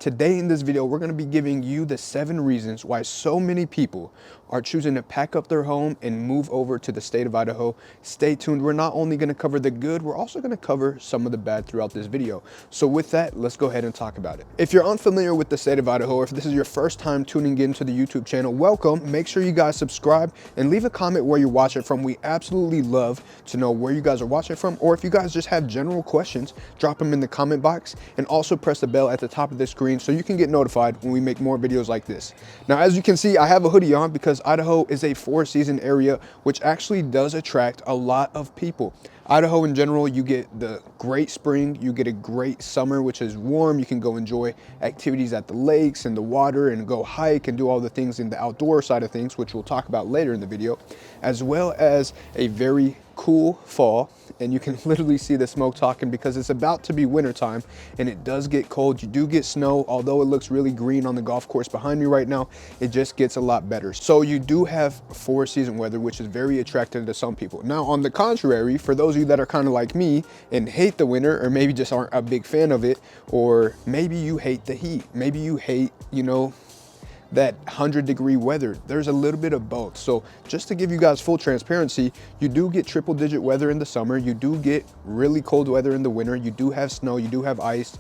Today in this video, we're going to be giving you the 7 reasons why so many people are choosing to pack up their home and move over to the state of Idaho. Stay tuned. We're not only going to cover the good, we're also going to cover some of the bad throughout this video. So with that, let's go ahead and talk about it. If you're unfamiliar with the state of Idaho, or if this is your first time tuning into the YouTube channel, welcome. Make sure you guys subscribe and leave a comment where you watch it from. We absolutely love to know where you guys are watching from, or if you guys just have general questions, drop them in the comment box, and also press the bell at the top of the screen so you can get notified when we make more videos like this. Now, as you can see, I have a hoodie on because Idaho is a 4-season area, which actually does attract a lot of people. Idaho in general, you get the great spring, you get a great summer, which is warm. You can go enjoy activities at the lakes and the water and go hike and do all the things in the outdoor side of things, which we'll talk about later in the video, as well as a very cool fall. And you can literally see the smoke talking because it's about to be winter time and it does get cold. You do get snow, although it looks really green on the golf course behind me right now, it just gets a lot better. So you do have 4-season weather, which is very attractive to some people. Now, on the contrary, for those of you that are kind of like me and hate the winter, or maybe just aren't a big fan of it, or maybe you hate the heat, maybe you hate, that 100-degree weather, there's a little bit of both. So just to give you guys full transparency, you do get triple-digit weather in the summer, you do get really cold weather in the winter, you do have snow, you do have ice.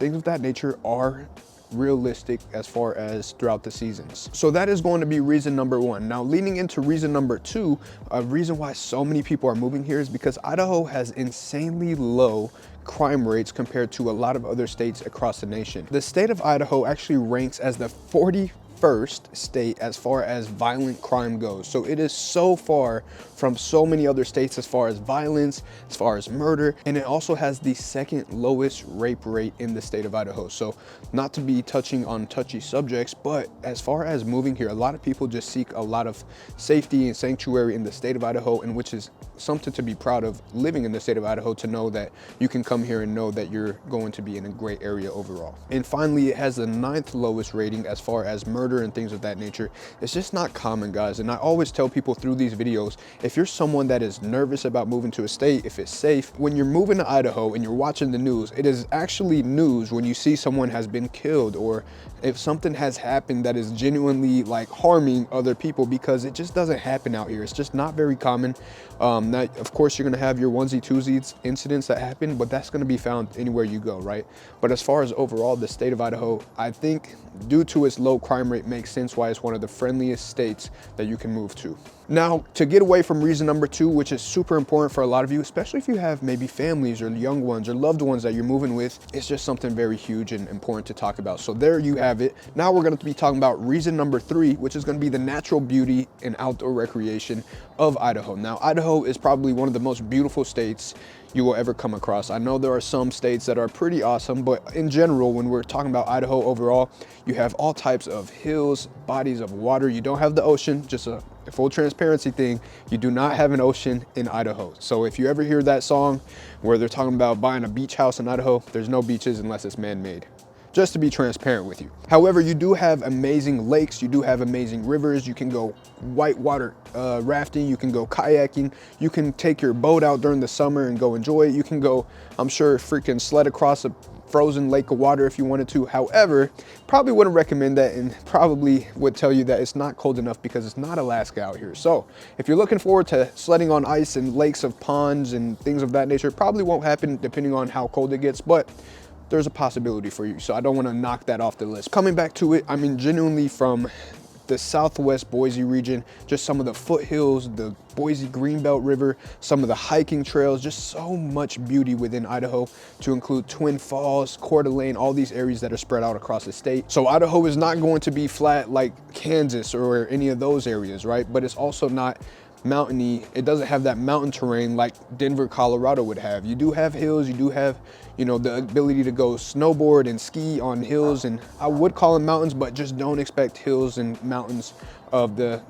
Things of that nature are realistic as far as throughout the seasons. So that is going to be reason number 1. Now, leading into reason number 2, a reason why so many people are moving here is because Idaho has insanely low crime rates compared to a lot of other states across the nation. The state of Idaho actually ranks as the 41st state as far as violent crime goes. So it is so far from so many other states as far as violence, as far as murder, and it also has the 2nd lowest rape rate in the state of Idaho. So not to be touching on touchy subjects, but as far as moving here, a lot of people just seek a lot of safety and sanctuary in the state of Idaho, and which is something to be proud of, living in the state of Idaho, to know that you can come here and know that you're going to be in a great area overall. And finally, it has the 9th lowest rating as far as murder and things of that nature. It's just not common, guys. And I always tell people through these videos, if you're someone that is nervous about moving to a state, if it's safe, when you're moving to Idaho and you're watching the news, it is actually news when you see someone has been killed, or if something has happened that is genuinely like harming other people, because it just doesn't happen out here. It's just not very common. Now, of course, you're going to have your onesie twosies incidents that happen, but that's going to be found anywhere you go, right? But as far as overall, the state of Idaho, I think due to its low crime rate, makes sense why it's one of the friendliest states that you can move to. Now, to get away from reason number 2, which is super important for a lot of you, especially if you have maybe families or young ones or loved ones that you're moving with, it's just something very huge and important to talk about. So there you have it. Now we're going to be talking about reason number 3, which is going to be the natural beauty and outdoor recreation of Idaho. Now, Idaho is probably one of the most beautiful states you will ever come across. I know there are some states that are pretty awesome, but in general, when we're talking about Idaho overall, you have all types of hills, bodies of water. You don't have the ocean, just a full transparency thing. You do not have an ocean in Idaho. So if you ever hear that song where they're talking about buying a beach house in Idaho, there's no beaches unless it's man-made. Just to be transparent with you. However, you do have amazing lakes, you do have amazing rivers, you can go whitewater rafting, you can go kayaking, you can take your boat out during the summer and go enjoy it. You can go, I'm sure, freaking sled across a frozen lake of water if you wanted to. However, probably wouldn't recommend that, and probably would tell you that it's not cold enough because it's not Alaska out here. So if you're looking forward to sledding on ice and lakes of ponds and things of that nature, it probably won't happen depending on how cold it gets, but there's a possibility for you. So I don't want to knock that off the list. Coming back to it, I mean, genuinely from the southwest Boise region, just some of the foothills, the Boise Greenbelt River, some of the hiking trails, just so much beauty within Idaho, to include Twin Falls, Coeur d'Alene, all these areas that are spread out across the state. So Idaho is not going to be flat like Kansas or any of those areas, right? But it's also not mountainy. It doesn't have that mountain terrain like Denver, Colorado would have. You do have hills, you do have, the ability to go snowboard and ski on hills, and I would call them mountains, but just don't expect hills and mountains of the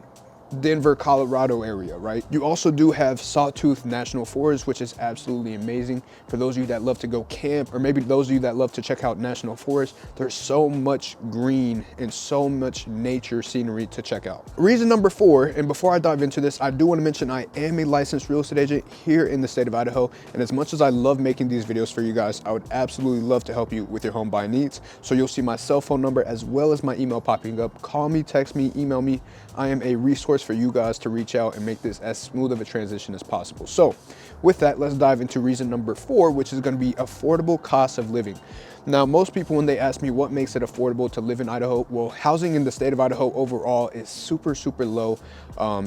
Denver, Colorado area, right? You also do have Sawtooth National Forest, which is absolutely amazing. For those of you that love to go camp, or maybe those of you that love to check out national forests, there's so much green and so much nature scenery to check out. Reason number 4, and before I dive into this, I do want to mention I am a licensed real estate agent here in the state of Idaho. And as much as I love making these videos for you guys, I would absolutely love to help you with your home buying needs. So you'll see my cell phone number as well as my email popping up. Call me, text me, email me. I am a resource for you guys to reach out and make this as smooth of a transition as possible. So with that, let's dive into reason number 4, which is going to be affordable cost of living. Now, most people, when they ask me what makes it affordable to live in Idaho, well, housing in the state of Idaho overall is super low,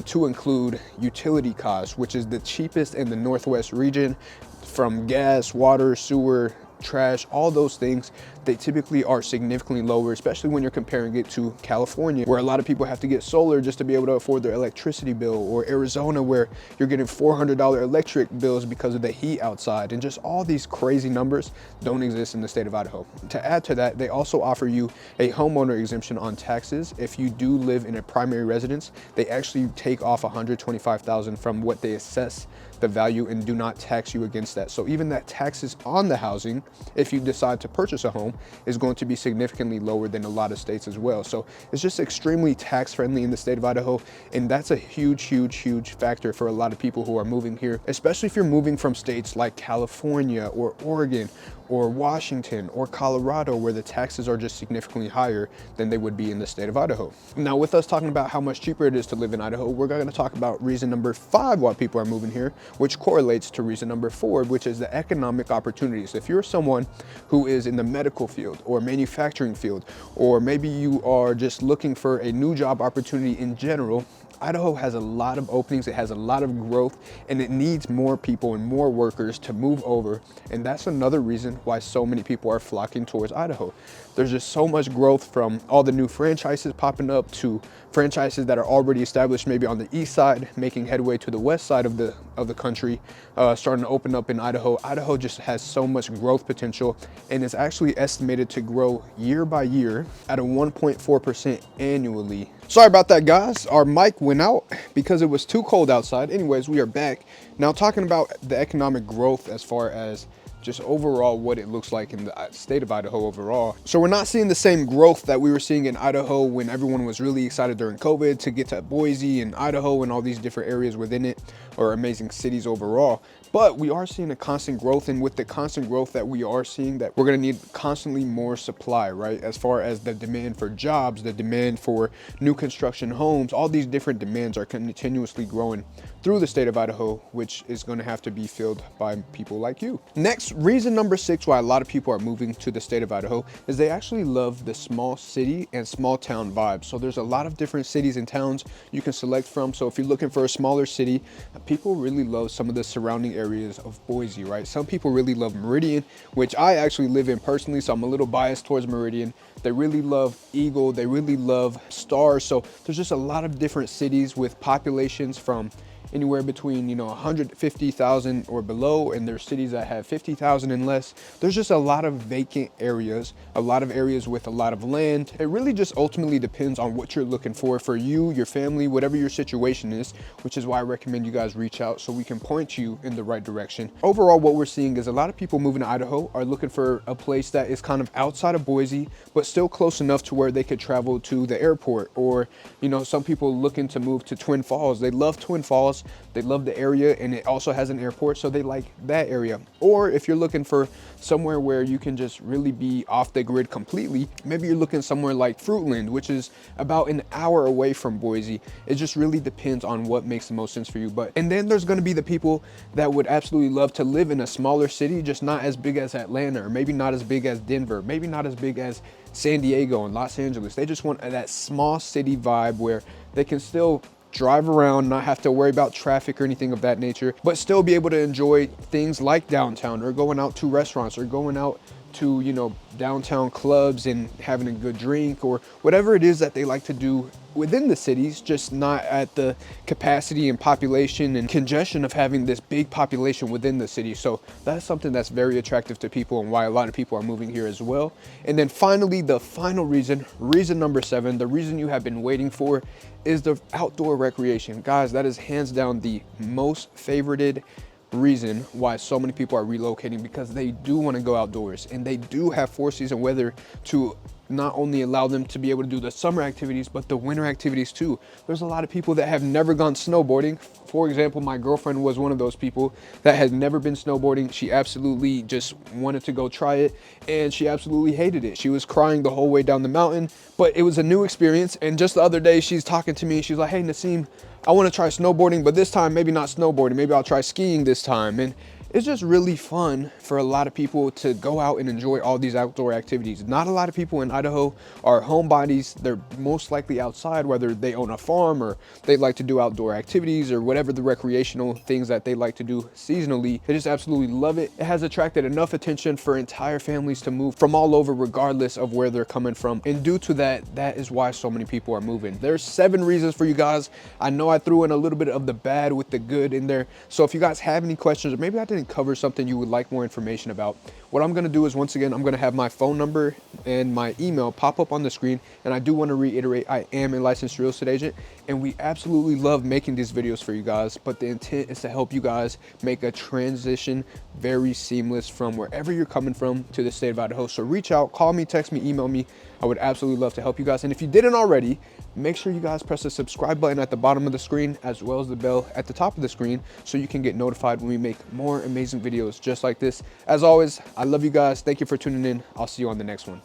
to include utility costs, which is the cheapest in the Northwest region, from gas, water, sewer, trash, all those things. They typically are significantly lower, especially when you're comparing it to California, where a lot of people have to get solar just to be able to afford their electricity bill, or Arizona, where you're getting $400 electric bills because of the heat outside. And just all these crazy numbers don't exist in the state of Idaho. To add to that, they also offer you a homeowner exemption on taxes. If you do live in a primary residence, they actually take off $125,000 from what they assess the value and do not tax you against that. So even that taxes on the housing, if you decide to purchase a home, is going to be significantly lower than a lot of states as well. So it's just extremely tax friendly in the state of Idaho. And that's a huge factor for a lot of people who are moving here, especially if you're moving from states like California or Oregon or Washington or Colorado, where the taxes are just significantly higher than they would be in the state of Idaho. Now, with us talking about how much cheaper it is to live in Idaho, we're going to talk about reason number 5 why people are moving here, which correlates to reason number 4, which is the economic opportunities. If you're someone who is in the medical field or manufacturing field, or maybe you are just looking for a new job opportunity in general, Idaho has a lot of openings, it has a lot of growth, and it needs more people and more workers to move over. And that's another reason why so many people are flocking towards Idaho. There's just so much growth, from all the new franchises popping up to franchises that are already established maybe on the east side, making headway to the west side of the country, starting to open up in Idaho. Idaho just has so much growth potential, and is actually estimated to grow year by year at a 1.4% annually. Sorry about that, guys. Our mic went out because it was too cold outside. Anyways, we are back. Now talking about the economic growth as far as just overall what it looks like in the state of Idaho overall. So we're not seeing the same growth that we were seeing in Idaho when everyone was really excited during COVID to get to Boise and Idaho and all these different areas within it, or amazing cities overall. But we are seeing a constant growth, and with the constant growth that we are seeing, that we're going to need constantly more supply, right? As far as the demand for jobs, the demand for new construction homes, all these different demands are continuously growing through the state of Idaho, which is going to have to be filled by people like you. Next, reason number 6 why a lot of people are moving to the state of Idaho is they actually love the small city and small town vibes. So there's a lot of different cities and towns you can select from. So if you're looking for a smaller city, people really love some of the surrounding areas of Boise, right? Some people really love Meridian, which I actually live in personally, so I'm a little biased towards Meridian. They really love Eagle, they really love Star. So there's just a lot of different cities with populations from anywhere between 150,000 or below, and there's cities that have 50,000 and less. There's just a lot of vacant areas, a lot of areas with a lot of land. It really just ultimately depends on what you're looking for you, your family, whatever your situation is, which is why I recommend you guys reach out so we can point you in the right direction. Overall, what we're seeing is a lot of people moving to Idaho are looking for a place that is kind of outside of Boise, but still close enough to where they could travel to the airport, or some people looking to move to Twin Falls. They love Twin Falls, they love the area, and it also has an airport, so they like that area. Or if you're looking for somewhere where you can just really be off the grid completely, maybe you're looking somewhere like Fruitland, which is about an hour away from Boise. It just really depends on what makes the most sense for you. And then there's going to be the people that would absolutely love to live in a smaller city, just not as big as Atlanta, or maybe not as big as Denver, maybe not as big as San Diego and Los Angeles. They just want that small city vibe where they can still drive around, not have to worry about traffic or anything of that nature, but still be able to enjoy things like downtown, or going out to restaurants, or going out to, you know, downtown clubs and having a good drink or whatever it is that they like to do within the cities, just not at the capacity and population and congestion of having this big population within the city. So that's something that's very attractive to people and why a lot of people are moving here as well. And then finally, the final reason number 7, the reason you have been waiting for, is the outdoor recreation. Guys, that is hands down the most favorited reason why so many people are relocating, because they do want to go outdoors and they do have 4-season weather to not only allow them to be able to do the summer activities, but the winter activities too. There's a lot of people that have never gone snowboarding. For example, my girlfriend was one of those people that had never been snowboarding. She absolutely just wanted to go try it and she absolutely hated it. She was crying the whole way down the mountain, but it was a new experience. And just the other day, she's talking to me. She's like, "Hey, Nassim, I want to try snowboarding, but this time maybe not snowboarding. Maybe I'll try skiing this time." And it's just really fun for a lot of people to go out and enjoy all these outdoor activities. Not a lot of people in Idaho are homebodies. They're most likely outside, whether they own a farm or they like to do outdoor activities or whatever the recreational things that they like to do seasonally. They just absolutely love it. It has attracted enough attention for entire families to move from all over, regardless of where they're coming from. And due to that, that is why so many people are moving. There's 7 reasons for you guys. I know I threw in a little bit of the bad with the good in there. So if you guys have any questions, or maybe I didn't cover something you would like more information about, what I'm going to do is, once again, I'm going to have my phone number and my email pop up on the screen. And I do want to reiterate, I am a licensed real estate agent and we absolutely love making these videos for you guys, but the intent is to help you guys make a transition very seamless from wherever you're coming from to the state of Idaho. So reach out, call me, text me, email me. I would absolutely love to help you guys. And if you didn't already, make sure you guys press the subscribe button at the bottom of the screen, as well as the bell at the top of the screen, so you can get notified when we make more amazing videos just like this. As always, I love you guys. Thank you for tuning in. I'll see you on the next one.